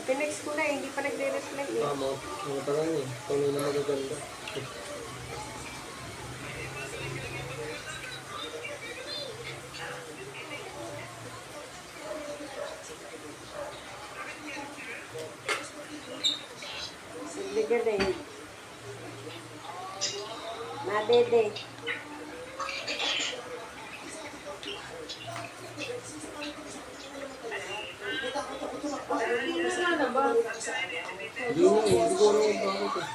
Tinext ko na eh, hindi pa nagre-reply eh. Tama. Ano pa lang eh. Tuloy na magaganda. Nagligad eh. Nadede. Hindi na eh. Hindi ko alam kung bakit eh.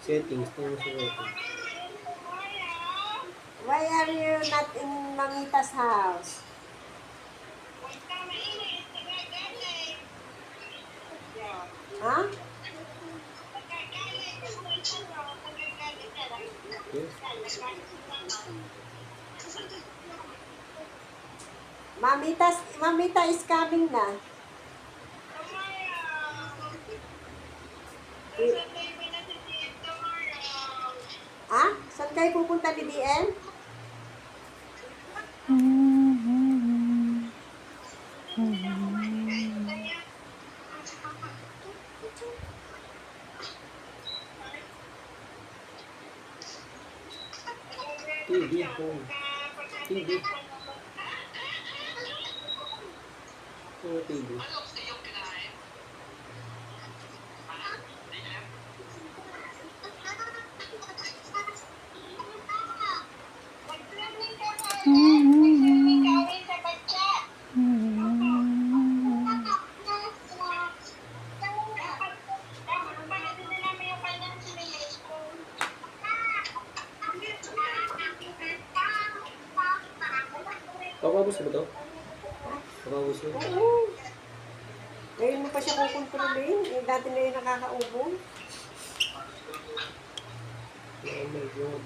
Settings. Ito sa settings. Why are you not in Mamita's house? Ha? Yes. Mamita is coming na. Ha? Saan kayo pupunta ni DM? TV. Phone. TV. Ano TV? Papabos na ba ito? Papabos na? Oo. Ngayon mo pa siya kukontrolin. Eh, dati na yung nakakaubo. Oh my God.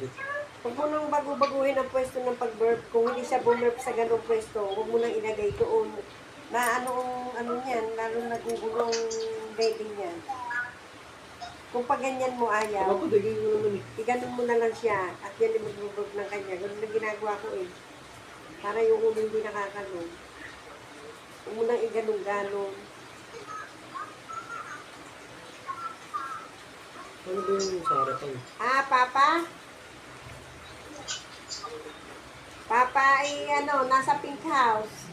Huwag mo nang bago-baguhin ang pwesto ng pag-burp. Kung hindi siya bumurp sa ganong pwesto, huwag mo nang ilagay doon. Na ano niyan, lalo nagugulo ang baby niyan. Kung pag ganyan mo ayaw, Papadagay mo naman eh. iganon mo na lang siya at yan yung mag-burp ng kanya. Ganun na ginagawa ko eh. Para yung ulo hindi nakakanon. Huwag mo nang iganon-ganon. Ano ba yung sa harapan? Ah, Papa? Papa ay nasa pink house.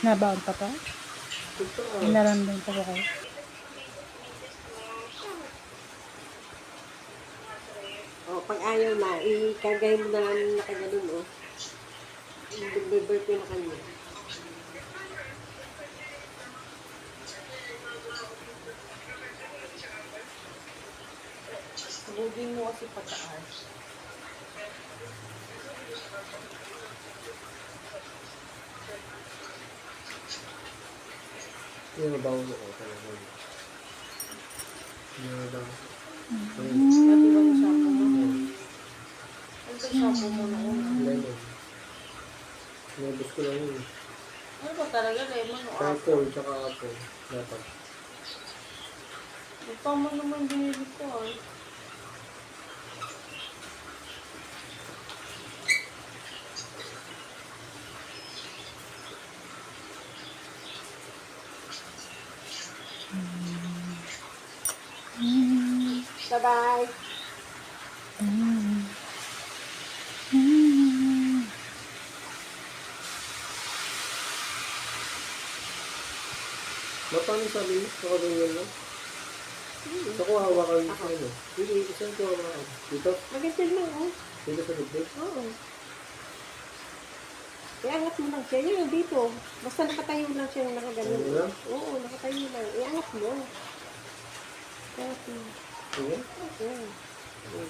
Nabaon pa to? Naramdaman pa ba kayo? O, pag ayaw na, ikagay mo na lang nakaganon, o. I-deliver ko na kanya. Bugin mo kasi pataas. Yung nabaw mo ko talaga. Yung nabaw. Pati ba yung shampoo mo? Ano ba shampoo mo na una? Lemon. Nabos ko lang yun. Ano ba talaga? Lemon o apple? Apple, tsaka apple. Dapat. Tama naman binili ko ah. Bye-bye. Paano sabi mo? Nakaganyan lang? Gusto ko hawakan mo sa ano. Hindi, saan ko hawakan? Dito? Maganda lang, oh. Dito sa lubid? Oo. Iangat mo lang siya. Yun, dito. Basta nakatayo lang siya ng nakaganon. Ano lang? Oo, nakatayo lang. Iangat mo. Iangat mo. Sige? Oo.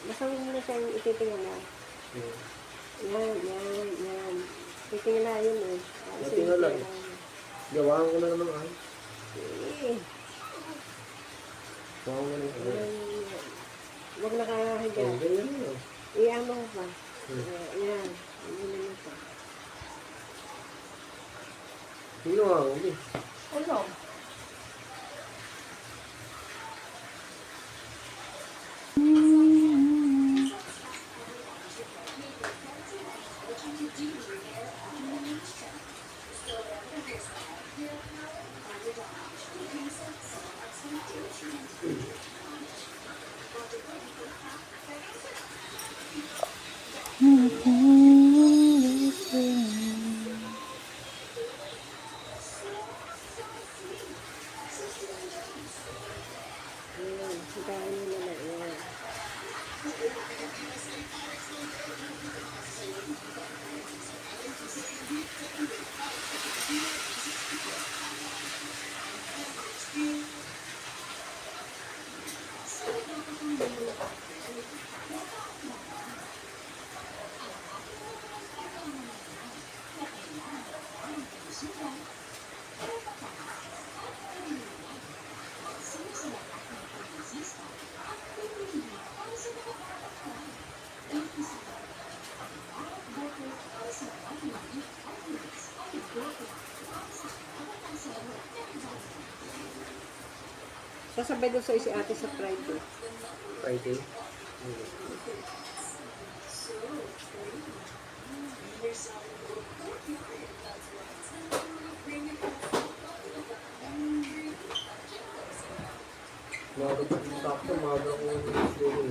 Basta huwag mo na siyang ititingala. Yan. Titingala yun eh. Titingala eh. Gawaan ko na naman ay. Eh. Gawaan ko na naman. Huwag nakahiga. Ganyan na. Iano mo pa. Yan. Ano mo pa. Sino nga ako eh? Ano? Yan. Higaan mo na yan. Sasabay doon sa si ate sa Friday. Friday? Sakto, maga ko yung school.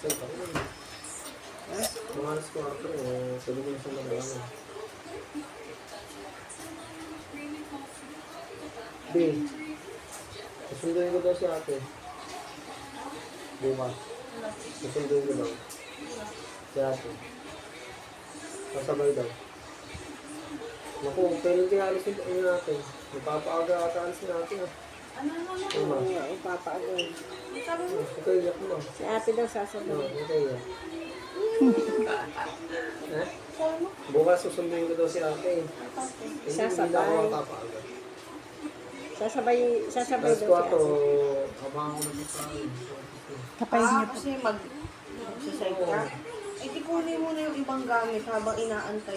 Saan ka ko? Mga alas 4, sabi ko na sa mga B, susunduin ko daw si ate. Bukas. Susunduin ko daw. Si ate. Kasabay daw. Naku, kailan kaya alis yung natin? Magpapaaga ata alis natin ah. Ano? Oo, papaagay. Ikaw iyak mo. Si ate daw sasabay. Ikaw iyak. Eh? Bukas susunduin ko daw si ate. Sasabay. Hindi ako magpapaaga. Sasabay Alas daw si 4, ate. abangan ko na sa akin. Kapahin niyo po. Kasi mag-exercise ka. Eh, di kunin mo na yung ibang gamit habang inaantay.